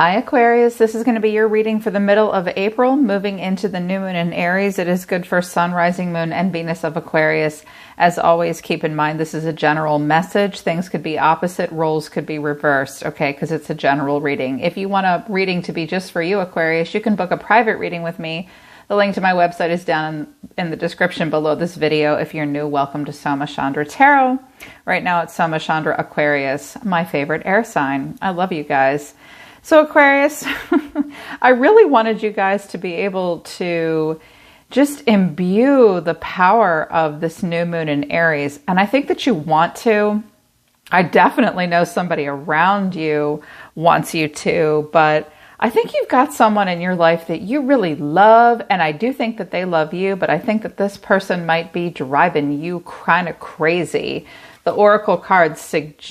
Hi Aquarius, this is going to be your reading for the middle of April, moving into the new moon in Aries. It is good for Sun, Rising Moon, and Venus of Aquarius. As always, keep in mind this is a general message. Things could be opposite, roles could be reversed, okay, because it's a general reading. If you want a reading to be just for you, Aquarius, you can book a private reading with me. The link to my website is down in the description below this video. If you're new, welcome to Soma Chandra Tarot. Right now it's Soma Chandra Aquarius, my favorite air sign. I love you guys. So Aquarius, I really wanted you guys to be able to just imbue the power of this new moon in Aries. And I think that you want to. I definitely know somebody around you wants you to, but I think you've got someone in your life that you really love, and I do think that they love you, but I think that this person might be driving you kind of crazy. The Oracle cards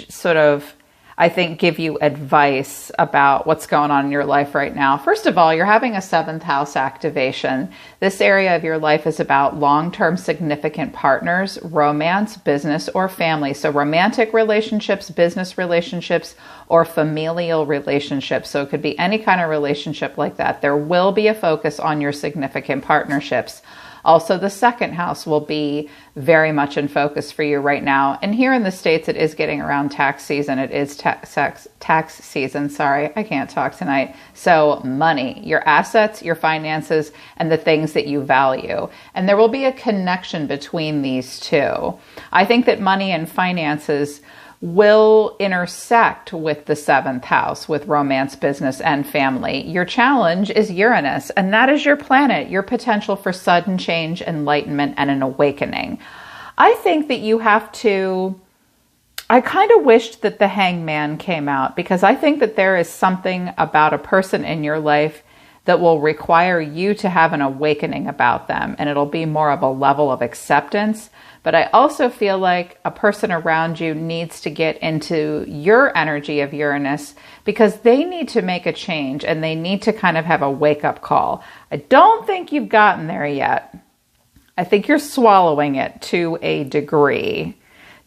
sort of, I think, give you advice about what's going on in your life right now. First of all, you're having a 7th house activation. This area of your life is about long-term significant partners, romance, business, or family. So romantic relationships, business relationships, or familial relationships. So it could be any kind of relationship like that. There will be a focus on your significant partnerships. Also, the 2nd house will be very much in focus for you right now. And here in the States, it is getting around tax season. It is tax season. Sorry, I can't talk tonight. So money, your assets, your finances, and the things that you value. And there will be a connection between these two. I think that money and finances will intersect with the 7th house, with romance, business, and family. Your challenge is Uranus, and that is your planet, your potential for sudden change, enlightenment, and an awakening. I think that you have to, I kind of wished that the Hangman came out, because I think that there is something about a person in your life that will require you to have an awakening about them, and it'll be more of a level of acceptance. But I also feel like a person around you needs to get into your energy of Uranus, because they need to make a change and they need to kind of have a wake-up call. I don't think you've gotten there yet. I think you're swallowing it to a degree.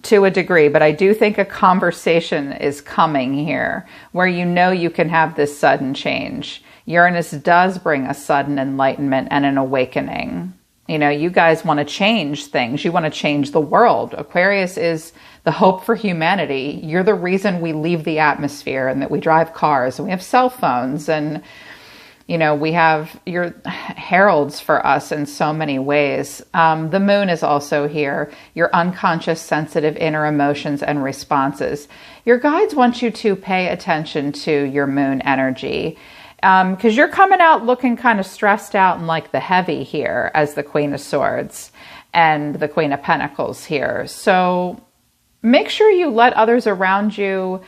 But I do think a conversation is coming here where you know you can have this sudden change. Uranus does bring a sudden enlightenment and an awakening. You know, you guys want to change things. You want to change the world. Aquarius is the hope for humanity. You're the reason we leave the atmosphere and that we drive cars and we have cell phones, and, you know, you're heralds for us in so many ways. The moon is also here. Your unconscious, sensitive inner emotions and responses. Your guides want you to pay attention to your moon energy. Because you're coming out looking kind of stressed out and like the heavy here as the Queen of Swords and the Queen of Pentacles here. So make sure you let others around you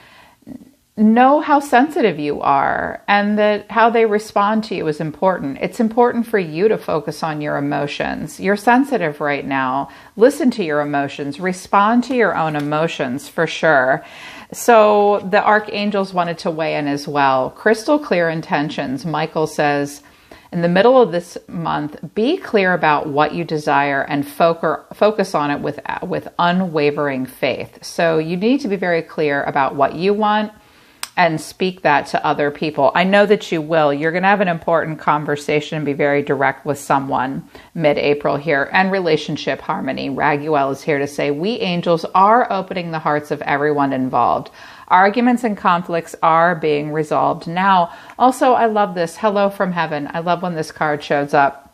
know how sensitive you are, and that how they respond to you is important. It's important for you to focus on your emotions. You're sensitive right now. Listen to your emotions. Respond to your own emotions for sure. So the archangels wanted to weigh in as well. Crystal clear intentions. Michael says, in the middle of this month, be clear about what you desire and focus on it with unwavering faith. So you need to be very clear about what you want and speak that to other people. I know that you will. You're going to have an important conversation and be very direct with someone mid-April here. And relationship harmony. Raguel is here to say, we angels are opening the hearts of everyone involved. Arguments and conflicts are being resolved now. Also, I love this. Hello from heaven. I love when this card shows up.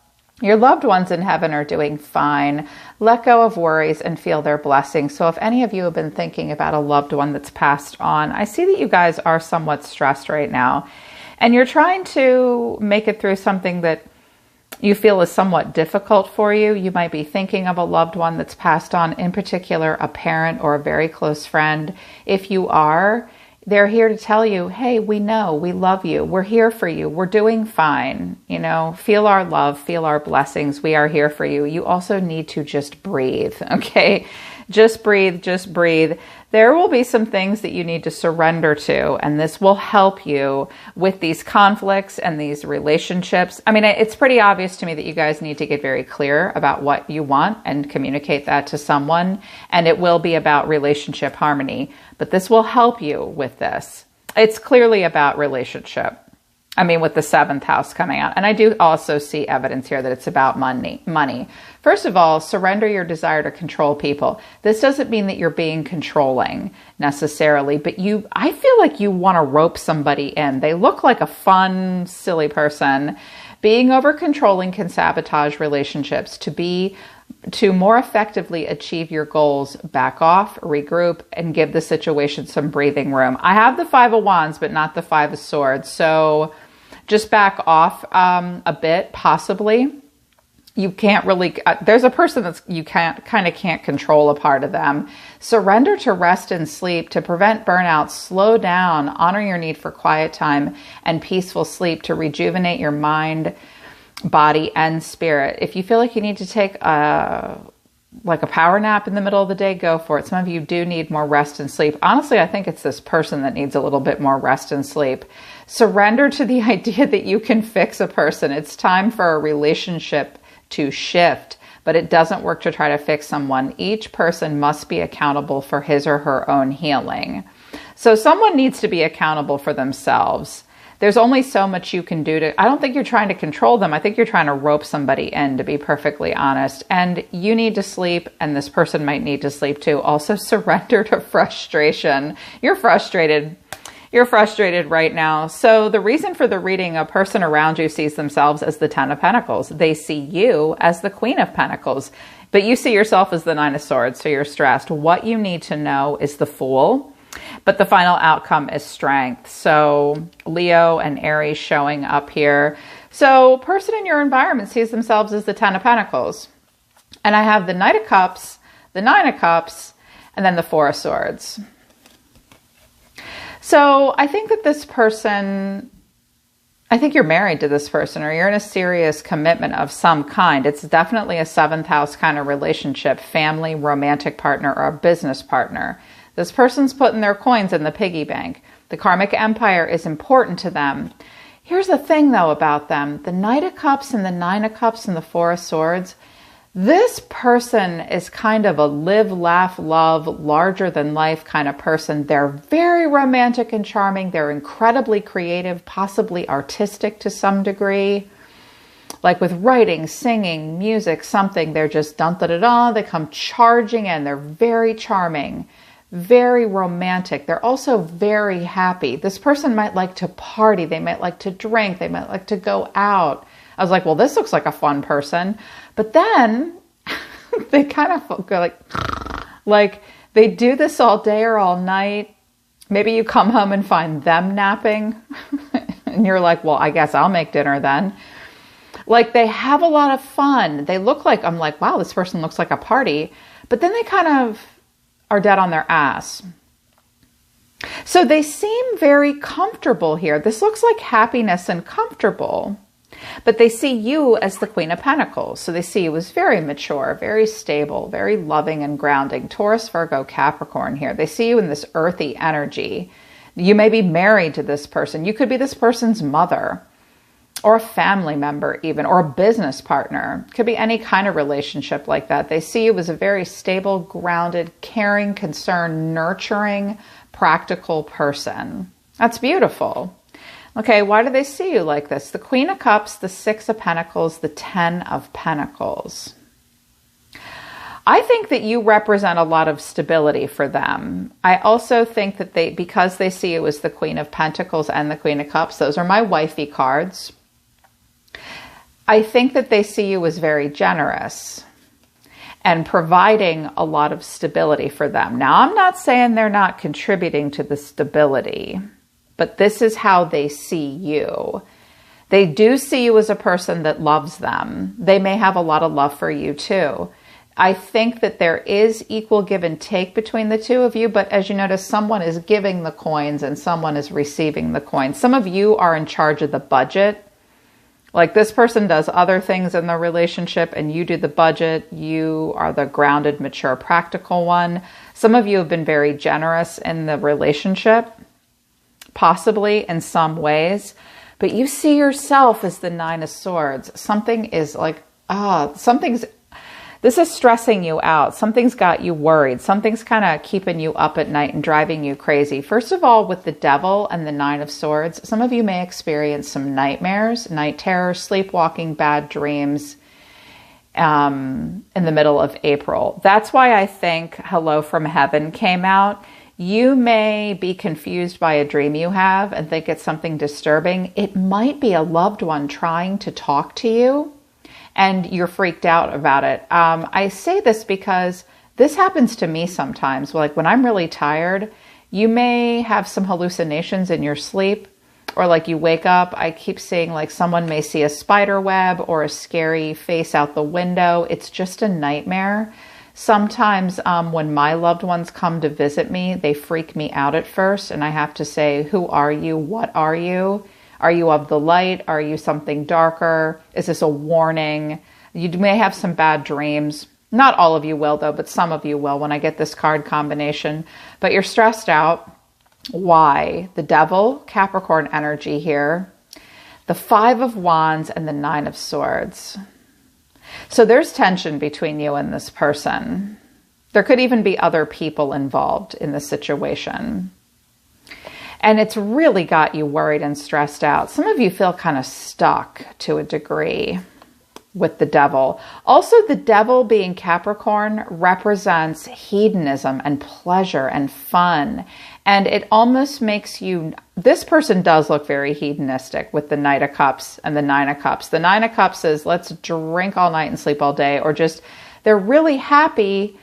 Your loved ones in heaven are doing fine. Let go of worries and feel their blessings. So if any of you have been thinking about a loved one that's passed on, I see that you guys are somewhat stressed right now. And you're trying to make it through something that you feel is somewhat difficult for you. You might be thinking of a loved one that's passed on, in particular a parent or a very close friend. If you are, they're here to tell you, hey, we know, we love you. We're here for you. We're doing fine. You know, feel our love, feel our blessings. We are here for you. You also need to just breathe, okay? Just breathe, just breathe. There will be some things that you need to surrender to, and this will help you with these conflicts and these relationships. I mean, it's pretty obvious to me that you guys need to get very clear about what you want and communicate that to someone, and it will be about relationship harmony, but this will help you with this. It's clearly about relationship. I mean, with the 7th house coming out. And I do also see evidence here that it's about money. First of all, surrender your desire to control people. This doesn't mean that you're being controlling necessarily, but I feel like you want to rope somebody in. They look like a fun, silly person. Being over controlling can sabotage relationships. To more effectively achieve your goals, back off, regroup, and give the situation some breathing room. I have the 5 of Wands, but not the 5 of Swords. So just back off a bit, possibly. You can't really, there's a person that's, you can't control a part of them. Surrender to rest and sleep to prevent burnout. Slow down, honor your need for quiet time and peaceful sleep to rejuvenate your mind, body, and spirit. If you feel like you need to take a power nap in the middle of the day, go for it. Some of you do need more rest and sleep. Honestly, I think it's this person that needs a little bit more rest and sleep. Surrender to the idea that you can fix a person. It's time for a relationship to shift, but it doesn't work to try to fix someone. Each person must be accountable for his or her own healing. So someone needs to be accountable for themselves. There's only so much you can do I don't think you're trying to control them. I think you're trying to rope somebody in, to be perfectly honest. And you need to sleep, and this person might need to sleep too. Also, surrender to frustration. You're frustrated. You're frustrated right now. So the reason for the reading, a person around you sees themselves as the 10 of Pentacles. They see you as the Queen of Pentacles, but you see yourself as the 9 of Swords, so you're stressed. What you need to know is the Fool, but the final outcome is strength. So Leo and Aries showing up here. So person in your environment sees themselves as the 10 of Pentacles. And I have the Knight of Cups, the 9 of Cups, and then the 4 of Swords. So I think that this person, I think you're married to this person, or you're in a serious commitment of some kind. It's definitely a 7th house kind of relationship, family, romantic partner, or a business partner. This person's putting their coins in the piggy bank. The karmic empire is important to them. Here's the thing, though, about them. The Knight of Cups and the 9 of Cups and the 4 of Swords, this person is kind of a live, laugh, love, larger than life kind of person. They're very romantic and charming. They're incredibly creative, possibly artistic to some degree. Like with writing, singing, music, something, they're just dun-da-da-da. They come charging in. They're very charming, very romantic. They're also very happy. This person might like to party. They might like to drink. They might like to go out. I was like, well, this looks like a fun person. But then they kind of go like they do this all day or all night. Maybe you come home and find them napping and you're like, well, I guess I'll make dinner then. Like they have a lot of fun. They look like, I'm like, wow, this person looks like a party. But then they kind of are dead on their ass. So they seem very comfortable here. This looks like happiness and comfortable. But they see you as the Queen of Pentacles. So they see you as very mature, very stable, very loving and grounding. Taurus, Virgo, Capricorn here. They see you in this earthy energy. You may be married to this person. You could be this person's mother or a family member even, or a business partner. It could be any kind of relationship like that. They see you as a very stable, grounded, caring, concerned, nurturing, practical person. That's beautiful. Okay, why do they see you like this? The Queen of Cups, the 6 of Pentacles, the 10 of Pentacles. I think that you represent a lot of stability for them. I also think that because they see you as the Queen of Pentacles and the Queen of Cups, those are my wifey cards. I think that they see you as very generous and providing a lot of stability for them. Now, I'm not saying they're not contributing to the stability, but this is how they see you. They do see you as a person that loves them. They may have a lot of love for you too. I think that there is equal give and take between the two of you, but as you notice, someone is giving the coins and someone is receiving the coins. Some of you are in charge of the budget. Like this person does other things in the relationship and you do the budget. You are the grounded, mature, practical one. Some of you have been very generous in the relationship, possibly in some ways, but you see yourself as the 9 of Swords. Something is like, This is stressing you out. Something's got you worried. Something's kind of keeping you up at night and driving you crazy. First of all, with the Devil and the Nine of Swords, some of you may experience some nightmares, night terrors, sleepwalking, bad dreams in the middle of April. That's why I think Hello from Heaven came out. You may be confused by a dream you have and think it's something disturbing. It might be a loved one trying to talk to you, and you're freaked out about it. I say this because this happens to me sometimes. Like when I'm really tired, you may have some hallucinations in your sleep, or like you wake up, I keep seeing like someone may see a spider web or a scary face out the window. It's just a nightmare. Sometimes when my loved ones come to visit me, they freak me out at first, and I have to say, who are you? What are you? Are you of the light? Are you something darker? Is this a warning? You may have some bad dreams. Not all of you will, though, but some of you will when I get this card combination. But you're stressed out. Why? The Devil, Capricorn energy here. The Five of Wands and the Nine of Swords. So there's tension between you and this person. There could even be other people involved in the situation. And it's really got you worried and stressed out. Some of you feel kind of stuck to a degree with the Devil. Also, the Devil being Capricorn represents hedonism and pleasure and fun. And it almost makes you, this person does look very hedonistic with the Knight of Cups and the Nine of Cups. The Nine of Cups is let's drink all night and sleep all day, or just they're really happy.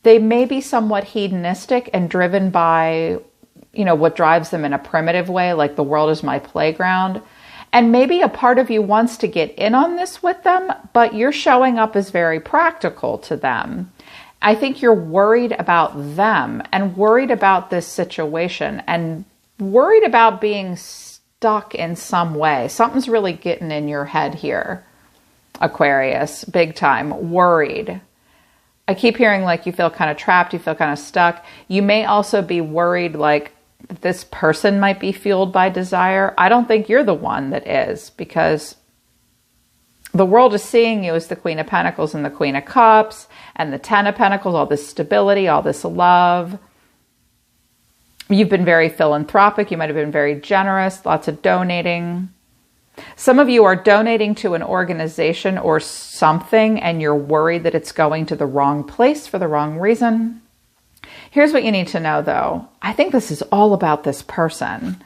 They may be somewhat hedonistic and driven by, you know, what drives them in a primitive way, like the world is my playground. And maybe a part of you wants to get in on this with them, but you're showing up as very practical to them. I think you're worried about them and worried about this situation and worried about being stuck in some way. Something's really getting in your head here, Aquarius, big time, worried. I keep hearing like you feel kind of trapped, you feel kind of stuck. You may also be worried like this person might be fueled by desire. I don't think you're the one that is, because the world is seeing you as the Queen of Pentacles and the Queen of Cups and the Ten of Pentacles, all this stability, all this love. You've been very philanthropic. You might have been very generous, lots of donating. Some of you are donating to an organization or something, and you're worried that it's going to the wrong place for the wrong reason. Here's what you need to know, though. I think this is all about this person.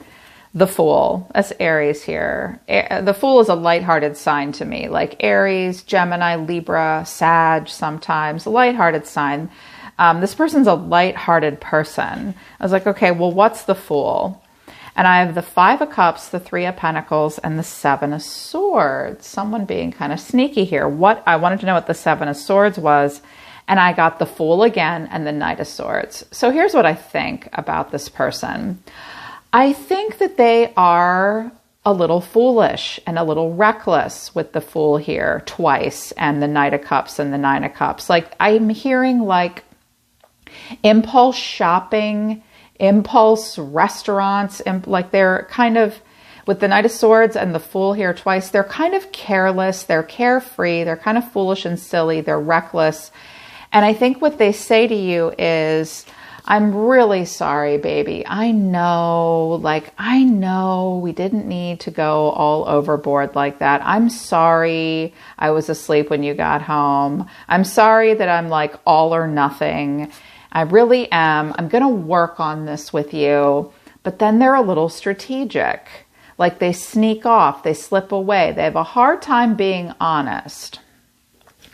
The Fool. That's Aries here. The Fool is a lighthearted sign to me, like Aries, Gemini, Libra, Sag sometimes. A lighthearted sign. This person's a lighthearted person. I was like, okay, well, what's the Fool? And I have the Five of Cups, the Three of Pentacles, and the Seven of Swords. Someone being kind of sneaky here. I wanted to know what the Seven of Swords was. And I got the Fool again and the Knight of Swords. So here's what I think about this person. I think that they are a little foolish and a little reckless with the Fool here twice, and the Knight of Cups and the Nine of Cups. Like I'm hearing like impulse shopping, impulse restaurants, like they're kind of, with the Knight of Swords and the Fool here twice, they're kind of careless, they're carefree, they're kind of foolish and silly, they're reckless. And I think what they say to you is, I'm really sorry, baby. I know we didn't need to go all overboard like that. I'm sorry I was asleep when you got home. I'm sorry that I'm like all or nothing. I really am. I'm going to work on this with you. But then they're a little strategic. Like they sneak off, they slip away. They have a hard time being honest.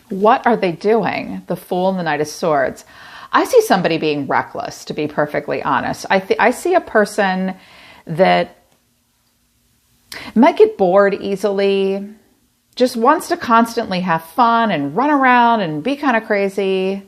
What are they doing? The Fool and the Knight of Swords. I see somebody being reckless, to be perfectly honest. I see a person that might get bored easily, just wants to constantly have fun and run around and be kind of crazy.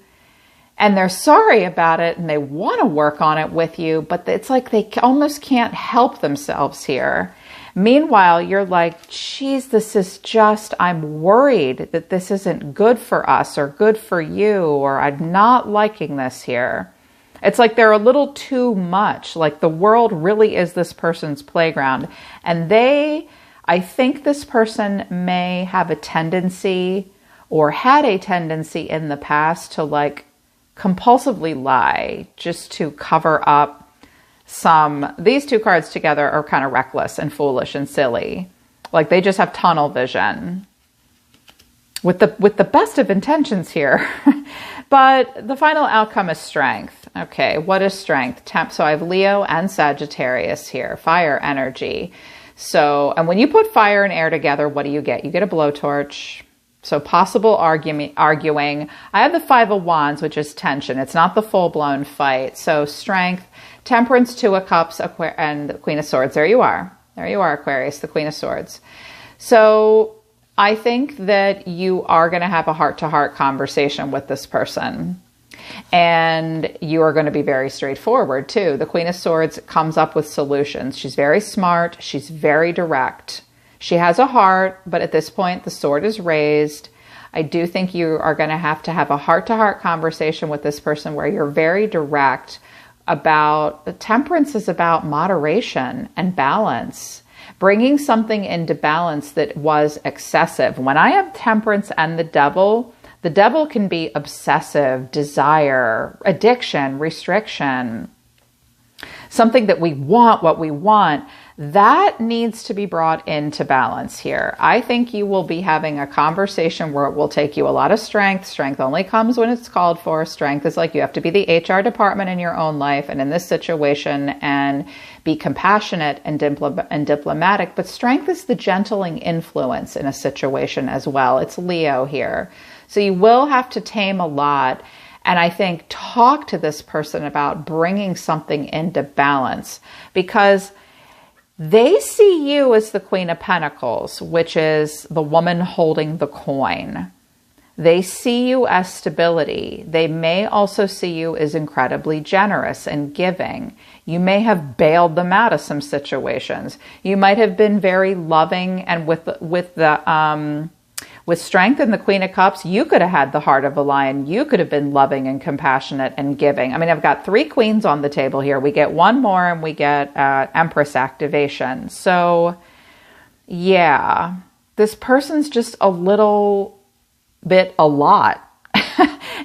And they're sorry about it and they want to work on it with you, but it's like they almost can't help themselves here. Meanwhile, you're like, geez, this is just, I'm worried that this isn't good for us or good for you, or I'm not liking this here. It's like they're a little too much. Like the world really is this person's playground. And I think this person may have a tendency, or had a tendency in the past to like compulsively lie just to cover up these two cards together are kind of reckless and foolish and silly. Like they just have tunnel vision with the best of intentions here. But the final outcome is strength. Okay, what is strength? So I have Leo and Sagittarius here, fire energy. So, and when you put fire and air together, what do you get? You get a blowtorch. So possible arguing. I have the Five of Wands, which is tension. It's not the full-blown fight. So strength, temperance, Two of Cups, and the Queen of Swords. There you are. There you are, Aquarius, the Queen of Swords. So I think that you are going to have a heart-to-heart conversation with this person. And you are going to be very straightforward too. The Queen of Swords comes up with solutions. She's very smart. She's very direct. She has a heart, but at this point, the sword is raised. I do think you are going to have a heart-to-heart conversation with this person where you're very direct about, temperance is about moderation and balance. Bringing something into balance that was excessive. When I have temperance and the devil can be obsessive, desire, addiction, restriction, something that we want, what we want. That needs to be brought into balance here. I think you will be having a conversation where it will take you a lot of strength. Strength only comes when it's called for. Strength is like you have to be the HR department in your own life and in this situation and be compassionate and diplomatic. But strength is the gentling influence in a situation as well. It's Leo here. So you will have to tame a lot. And I think talk to this person about bringing something into balance because they see you as the Queen of Pentacles, which is the woman holding the coin. They see you as stability. They may also see you as incredibly generous and giving. You may have bailed them out of some situations. You might have been very loving, and with strength and the Queen of Cups, you could have had the heart of a lion. You could have been loving and compassionate and giving. I mean, I've got 3 queens on the table here. We get 1 more and we get Empress activation. So yeah, this person's just a little bit a lot.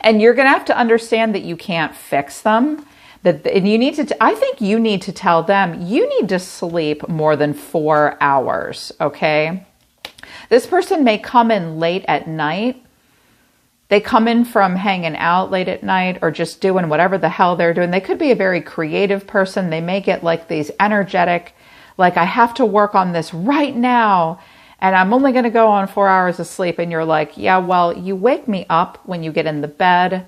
And you're going to have to understand that you can't fix them. And you need to, I think you need to tell them you need to sleep more than 4 hours, okay? This person may come in late at night. They come in from hanging out late at night or just doing whatever the hell they're doing. They could be a very creative person. They may get like these energetic, like I have to work on this right now and I'm only going to go on 4 hours of sleep. And you're like, yeah, well, you wake me up when you get in the bed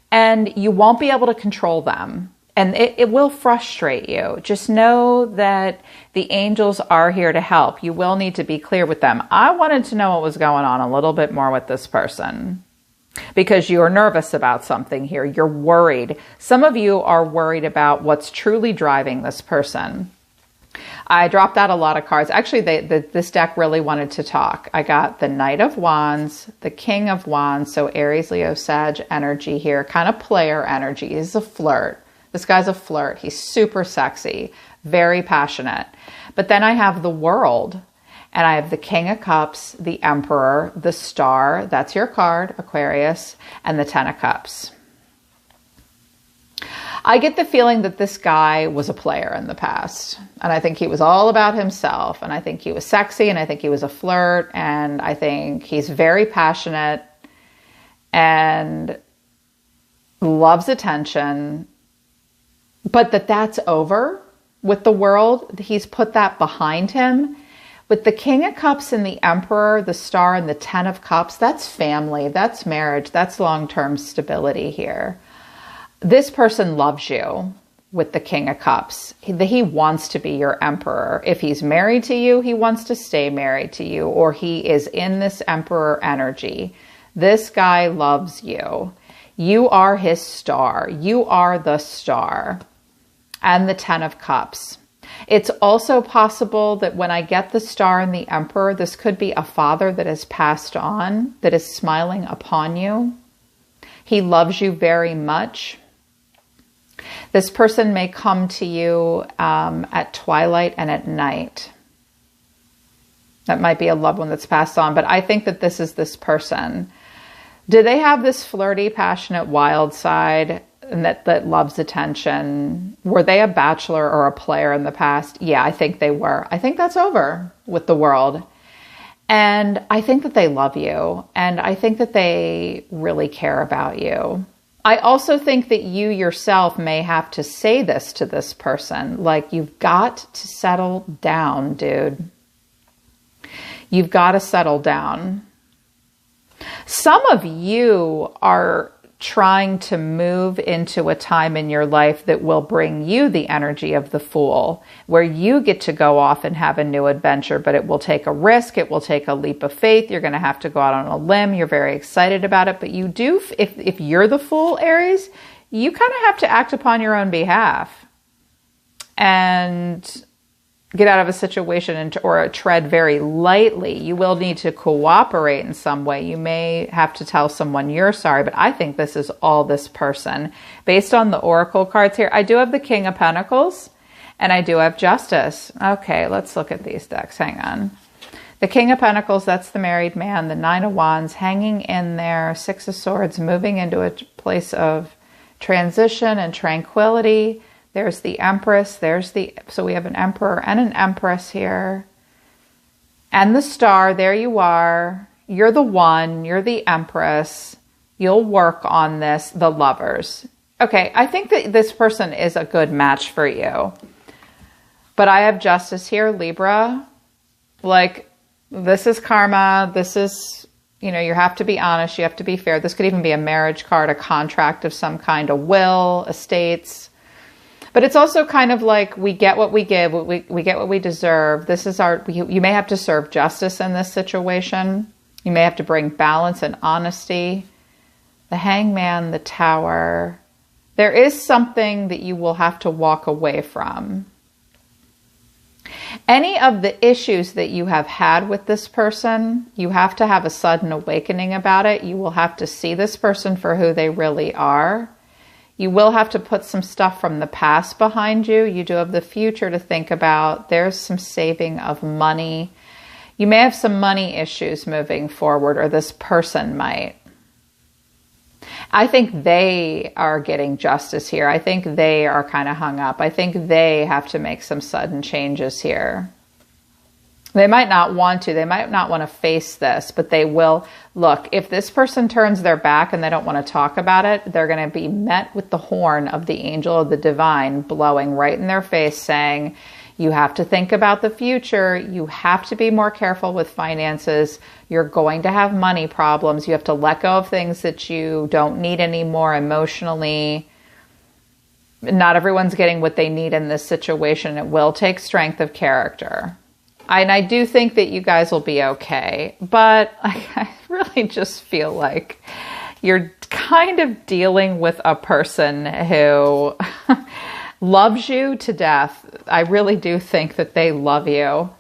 and you won't be able to control them. And it will frustrate you. Just know that the angels are here to help. You will need to be clear with them. I wanted to know what was going on a little bit more with this person because you're nervous about something here. You're worried. Some of you are worried about what's truly driving this person. I dropped out a lot of cards. Actually, this deck really wanted to talk. I got the Knight of Wands, the King of Wands, so Aries, Leo, Sag energy here, kind of player energy. He's a flirt. This guy's a flirt. He's super sexy, very passionate. But then I have the World, and I have the King of Cups, the Emperor, the Star, that's your card, Aquarius, and the 10 of Cups. I get the feeling that this guy was a player in the past, and I think he was all about himself, and I think he was sexy, and I think he was a flirt, and I think he's very passionate and loves attention. But that's over with the World. He's put that behind him. With the King of Cups and the Emperor, the Star, and the 10 of Cups, that's family, that's marriage, that's long-term stability here. This person loves you with the King of Cups. He wants to be your Emperor. If he's married to you, he wants to stay married to you, or he is in this Emperor energy. This guy loves you. You are his star. You are the star. And the 10 of Cups. It's also possible that when I get the Star and the Emperor, this could be a father that has passed on, that is smiling upon you. He loves you very much. This person may come to you at twilight and at night. That might be a loved one that's passed on, but I think that this is this person. Do they have this flirty, passionate, wild side and that loves attention? Were they a bachelor or a player in the past? Yeah, I think they were. I think that's over with the world. And I think that they love you. And I think that they really care about you. I also think that you yourself may have to say this to this person. Like, you've got to settle down, dude. You've got to settle down. Some of you are trying to move into a time in your life that will bring you the energy of the Fool, where you get to go off and have a new adventure, but it will take a risk. It will take a leap of faith. You're going to have to go out on a limb. You're very excited about it, but you do, if you're the Fool, Aries, you kind of have to act upon your own behalf and get out of a situation or tread very lightly. You will need to cooperate in some way. You may have to tell someone you're sorry, but I think this is all this person. Based on the oracle cards here, I do have the King of Pentacles and I do have Justice. Okay, let's look at these decks. Hang on. The King of Pentacles, that's the married man. The Nine of Wands hanging in there. Six of Swords moving into a place of transition and tranquility. There's the Empress, so we have an Emperor and an Empress here. And the Star, there you are. You're the one, you're the Empress. You'll work on this, the Lovers. Okay, I think that this person is a good match for you. But I have Justice here, Libra. Like, this is karma, this is, you know, you have to be honest, you have to be fair. This could even be a marriage card, a contract of some kind, a will, estates. But it's also kind of like we get what we give, we get what we deserve. This is you may have to serve justice in this situation. You may have to bring balance and honesty. The Hangman, the Tower. There is something that you will have to walk away from. Any of the issues that you have had with this person, you have to have a sudden awakening about it. You will have to see this person for who they really are. You will have to put some stuff from the past behind you. You do have the future to think about. There's some saving of money. You may have some money issues moving forward, or this person might. I think they are getting justice here. I think they are kind of hung up. I think they have to make some sudden changes here. They might not want to. They might not want to face this, but they will. Look, if this person turns their back and they don't want to talk about it, they're going to be met with the horn of the angel of the divine blowing right in their face saying, you have to think about the future. You have to be more careful with finances. You're going to have money problems. You have to let go of things that you don't need anymore emotionally. Not everyone's getting what they need in this situation. It will take strength of character. And I do think that you guys will be okay, but I really just feel like you're kind of dealing with a person who loves you to death. I really do think that they love you.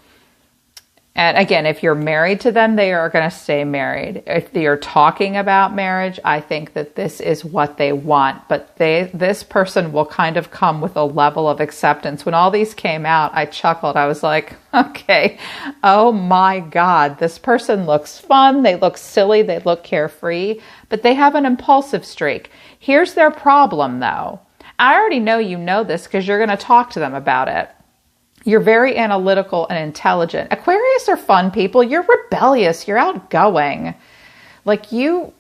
And again, if you're married to them, they are going to stay married. If you're talking about marriage, I think that this is what they want. But this person will kind of come with a level of acceptance. When all these came out, I chuckled. I was like, okay, oh my God, this person looks fun. They look silly. They look carefree, but they have an impulsive streak. Here's their problem, though. I already know you know this because you're going to talk to them about it. You're very analytical and intelligent. Aquarius are fun people. You're rebellious. You're outgoing. Like, you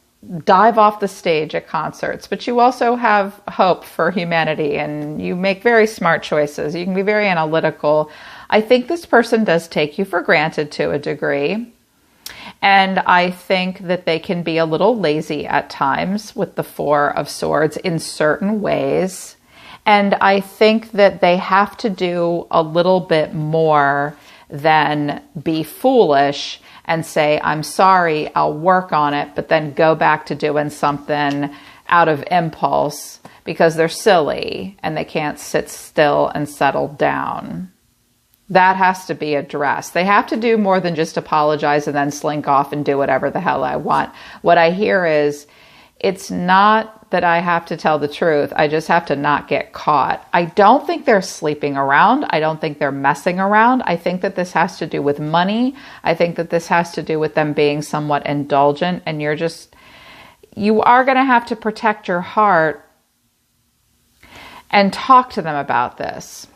dive off the stage at concerts, but you also have hope for humanity and you make very smart choices. You can be very analytical. I think this person does take you for granted to a degree. And I think that they can be a little lazy at times with the Four of Swords in certain ways. And I think that they have to do a little bit more than be foolish and say, I'm sorry, I'll work on it, but then go back to doing something out of impulse because they're silly and they can't sit still and settle down. That has to be addressed. They have to do more than just apologize and then slink off and do whatever the hell I want. What I hear is, it's not that I have to tell the truth. I just have to not get caught. I don't think they're sleeping around. I don't think they're messing around. I think that this has to do with money. I think that this has to do with them being somewhat indulgent, and you're just, you are going to have to protect your heart and talk to them about this.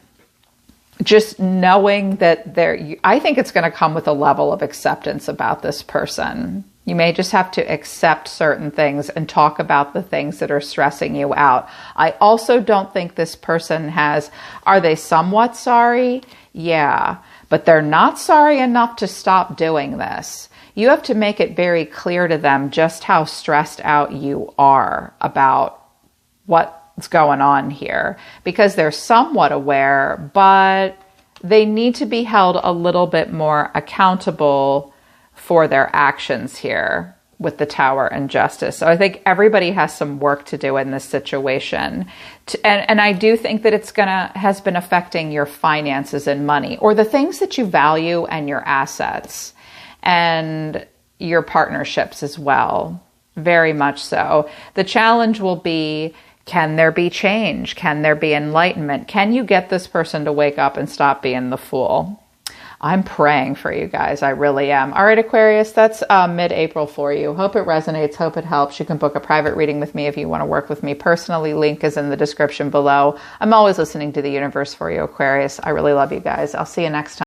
Just knowing that I think it's going to come with a level of acceptance about this person. You may just have to accept certain things and talk about the things that are stressing you out. I also don't think this person are they somewhat sorry? Yeah, but they're not sorry enough to stop doing this. You have to make it very clear to them just how stressed out you are about what's going on here, because they're somewhat aware, but they need to be held a little bit more accountable for their actions here with the Tower and Justice. So I think everybody has some work to do in this situation. And I do think that has been affecting your finances and money, or the things that you value, and your assets and your partnerships as well. Very much so. The challenge will be, can there be change? Can there be enlightenment? Can you get this person to wake up and stop being the fool? I'm praying for you guys. I really am. All right, Aquarius, that's mid-April for you. Hope it resonates. Hope it helps. You can book a private reading with me if you want to work with me personally. Link is in the description below. I'm always listening to the universe for you, Aquarius. I really love you guys. I'll see you next time.